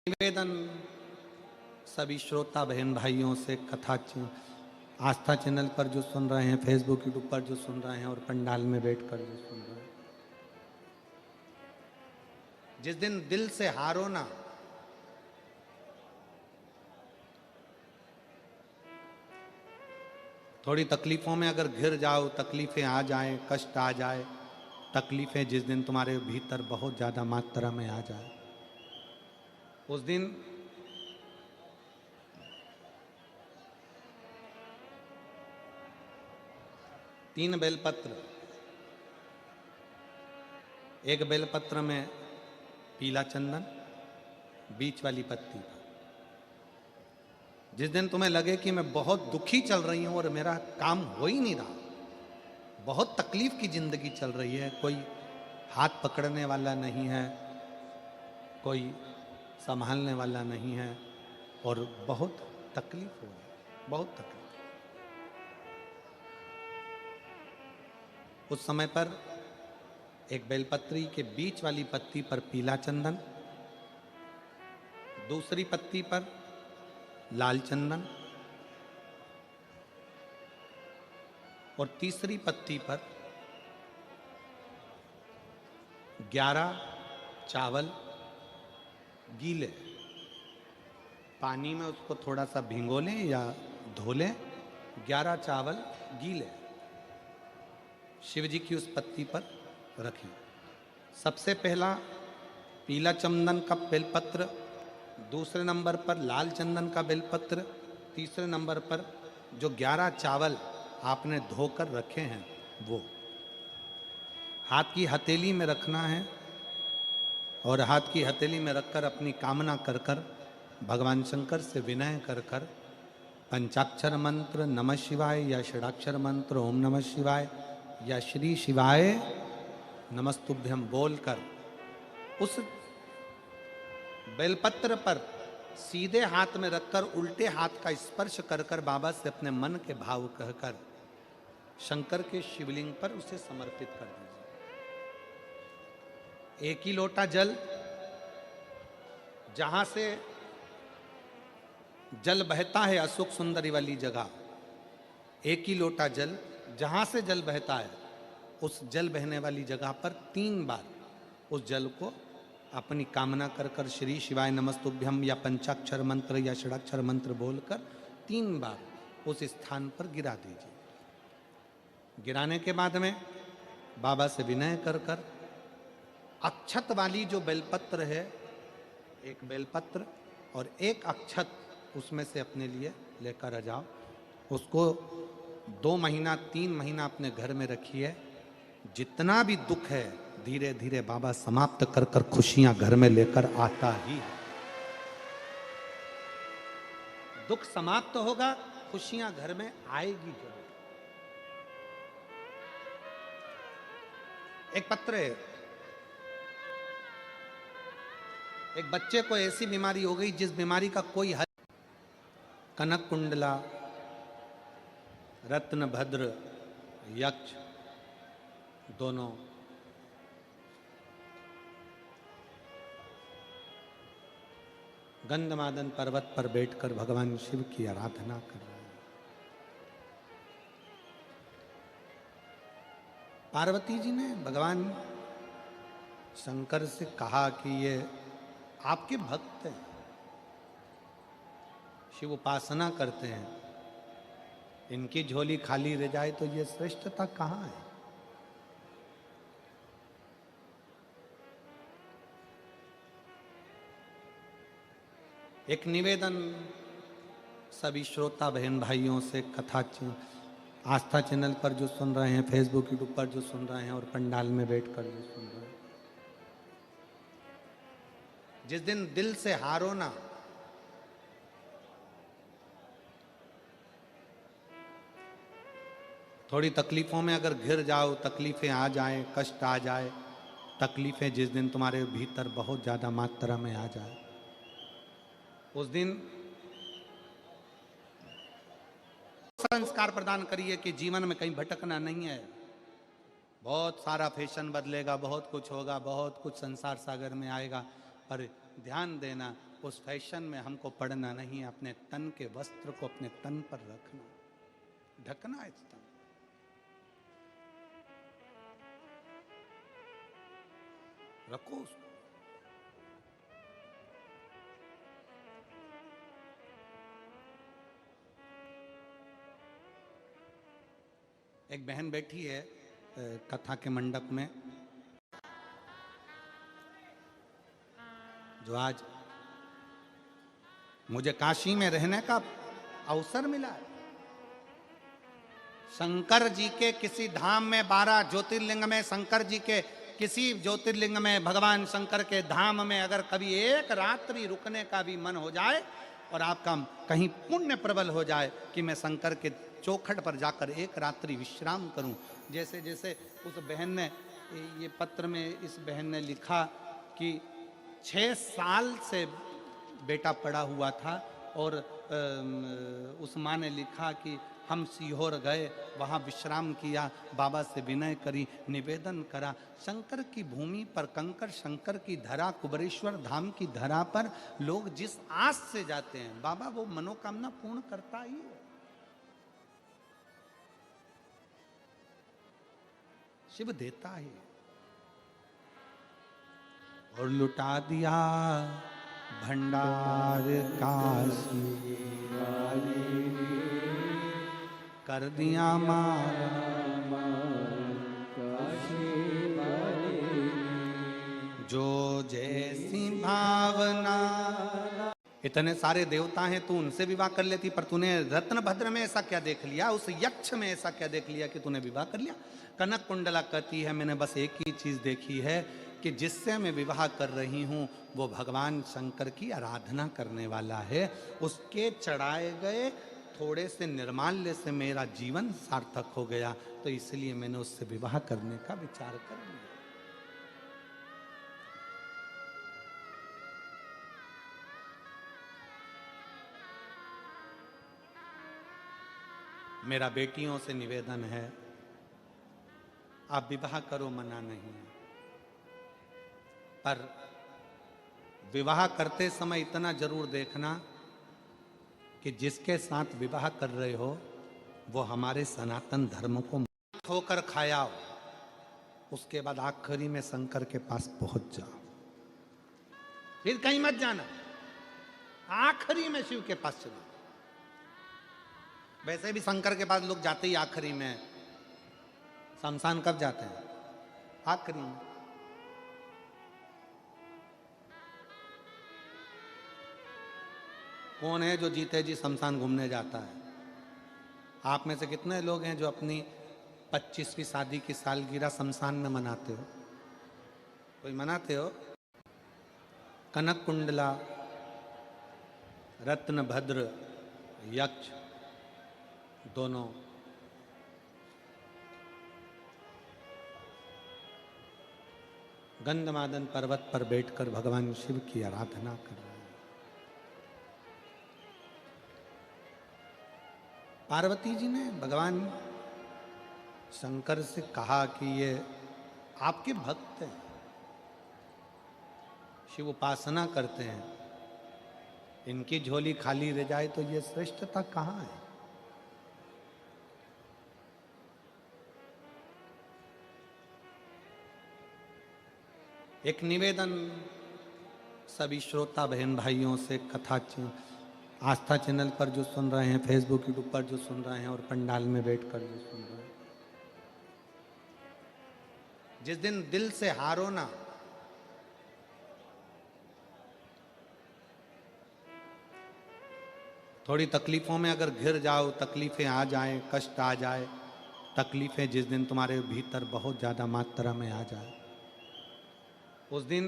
निवेदन सभी श्रोता बहन भाइयों से आस्था चैनल पर जो सुन रहे हैं, फेसबुक यूट्यूब पर जो सुन रहे हैं और पंडाल में बैठकर जो सुन रहे हैं, जिस दिन दिल से हारो ना, थोड़ी तकलीफों में अगर घिर जाओ, तकलीफें आ जाएं, कष्ट आ जाए, तकलीफें जिस दिन तुम्हारे भीतर बहुत ज्यादा मात्रा में आ जाए, उस दिन तीन बेलपत्र, एक बेलपत्र में पीला चंदन, बीच वाली पत्ती पर। जिस दिन तुम्हें लगे कि मैं बहुत दुखी चल रही हूं और मेरा काम हो ही नहीं रहा, बहुत तकलीफ की जिंदगी चल रही है, कोई हाथ पकड़ने वाला नहीं है, कोई संभालने वाला नहीं है और बहुत तकलीफ हो रही, बहुत तकलीफ। उस समय पर एक बेलपत्री के बीच वाली पत्ती पर पीला चंदन, दूसरी पत्ती पर लाल चंदन और तीसरी पत्ती पर 11 चावल गीले, पानी में उसको थोड़ा सा भिगो लें या धो लें, 11 चावल गीले शिव जी की उस पत्ती पर रखें। सबसे पहला पीला चंदन का बेलपत्र, दूसरे नंबर पर लाल चंदन का बेलपत्र, तीसरे नंबर पर जो 11 चावल आपने धोकर रखे हैं वो हाथ की हथेली में रखना है और हाथ की हथेली में रखकर अपनी कामना कर कर भगवान शंकर से विनय कर कर पंचाक्षर मंत्र नमः शिवाय या षडाक्षर मंत्र ओम नमः शिवाय या श्री शिवाय नमस्तुभ्यम बोलकर उस बेलपत्र पर सीधे हाथ में रखकर उल्टे हाथ का स्पर्श कर कर बाबा से अपने मन के भाव कहकर शंकर के शिवलिंग पर उसे समर्पित कर दीजिए। एक ही लोटा जल, जहां से जल बहता है अशोक सुंदरी वाली जगह, एक ही लोटा जल, जहां से जल बहता है उस जल बहने वाली जगह पर 3 बार उस जल को अपनी कामना कर कर श्री शिवाय नमस्तुभ्यम या पंचाक्षर मंत्र या षडाक्षर मंत्र बोलकर 3 बार उस स्थान पर गिरा दीजिए। गिराने के बाद में बाबा से विनय कर कर अक्षत वाली जो बेलपत्र है, एक बेलपत्र और एक अक्षत उसमें से अपने लिए लेकर आ जाओ। उसको 2 महीना 3 महीना अपने घर में रखिए। जितना भी दुख है धीरे धीरे बाबा समाप्त कर कर खुशियां घर में लेकर आता ही है। दुख समाप्त होगा, खुशियां घर में आएगी जरूर। एक पत्र है, एक बच्चे को ऐसी बीमारी हो गई जिस बीमारी का कोई हल, कनक कुंडला, रत्न भद्र, यक्ष दोनों गंधमादन पर्वत पर बैठकर भगवान शिव की आराधना कर रहे हैं। पार्वती जी ने भगवान शंकर से कहा कि ये आपके भक्त हैं, शिव उपासना करते हैं, इनकी झोली खाली रह जाए तो ये श्रेष्ठता कहाँ है। एक निवेदन सभी श्रोता बहन भाइयों से आस्था चैनल पर जो सुन रहे हैं, फेसबुक यूट्यूब पर जो सुन रहे हैं और पंडाल में बैठकर जो सुन रहे हैं, जिस दिन दिल से हारो ना, थोड़ी तकलीफों में अगर घिर जाओ, तकलीफें आ जाएं, कष्ट आ जाए, तकलीफें जिस दिन तुम्हारे भीतर बहुत ज्यादा मात्रा में आ जाए, उस दिन संस्कार प्रदान करिए कि जीवन में कहीं भटकना नहीं है। बहुत सारा फैशन बदलेगा, बहुत कुछ होगा, बहुत कुछ संसार सागर में आएगा, पर ध्यान देना उस फैशन में हमको पड़ना नहीं, अपने तन के वस्त्र को अपने तन पर रखना, ढकना इस तन। रखो उसको। एक बहन बैठी है कथा के मंडप में, जो आज मुझे काशी में रहने का अवसर मिला है। शंकर जी के किसी धाम में, 12 ज्योतिर्लिंग में शंकर जी के किसी ज्योतिर्लिंग में, भगवान शंकर के धाम में अगर कभी एक रात्रि रुकने का भी मन हो जाए और आपका कहीं पुण्य प्रबल हो जाए कि मैं शंकर के चौखट पर जाकर एक रात्रि विश्राम करूं, जैसे जैसे उस बहन ने ये पत्र में इस बहन ने लिखा कि 6 साल से बेटा पड़ा हुआ था और उस माँ ने लिखा कि हम सीहोर गए, वहाँ विश्राम किया, बाबा से विनय करी, निवेदन करा। शंकर की भूमि पर, कंकर शंकर की धरा, कुबरेश्वर धाम की धरा पर लोग जिस आस से जाते हैं, बाबा वो मनोकामना पूर्ण करता ही है। शिव देता है। और लुटा दिया भंडार काशी कर दिया मारा जो जैसी भावना। इतने सारे देवता हैं, तू उनसे विवाह कर लेती, पर तूने रत्नभद्र में ऐसा क्या देख लिया, उस यक्ष में ऐसा क्या देख लिया कि तूने विवाह कर लिया। कनक कुंडला कहती है मैंने बस एक ही चीज देखी है कि जिससे मैं विवाह कर रही हूँ वो भगवान शंकर की आराधना करने वाला है, उसके चढ़ाए गए थोड़े से निर्माल्य से मेरा जीवन सार्थक हो गया, तो इसलिए मैंने उससे विवाह करने का विचार कर लिया। मेरा बेटियों से निवेदन है, आप विवाह करो, मना नहीं, पर विवाह करते समय इतना जरूर देखना कि जिसके साथ विवाह कर रहे हो वो हमारे सनातन धर्म को होकर खाया हो, उसके बाद आखिरी में शंकर के पास पहुंच जाओ, फिर कहीं मत जाना, आखिरी में शिव के पास चलो। वैसे भी शंकर के पास लोग जाते ही आखिरी में, शमशान कब जाते हैं? आखिरी में। कौन है जो जीते जी शमशान घूमने जाता है? आप में से कितने लोग हैं जो अपनी 25वीं शादी की सालगिरह शमशान में मनाते हो? कोई मनाते हो? कनक कुंडला, रत्नभद्र, यक्ष दोनों गंधमादन पर्वत पर बैठकर भगवान शिव की आराधना कर रहे हैं। पार्वती जी ने भगवान शंकर से कहा कि ये आपके भक्त हैं, शिव उपासना करते हैं, इनकी झोली खाली रह जाए तो ये श्रेष्ठता कहाँ है? एक निवेदन सभी श्रोता बहन भाइयों से, कथा आस्था चैनल पर जो सुन रहे हैं, फेसबुक यूट्यूब पर जो सुन रहे हैं और पंडाल में बैठकर जो सुन रहे हैं, जिस दिन दिल से हारो ना, थोड़ी तकलीफों में अगर घिर जाओ, तकलीफें आ जाएं, कष्ट आ जाए, तकलीफें जिस दिन तुम्हारे भीतर बहुत ज्यादा मात्रा में आ जाए, उस दिन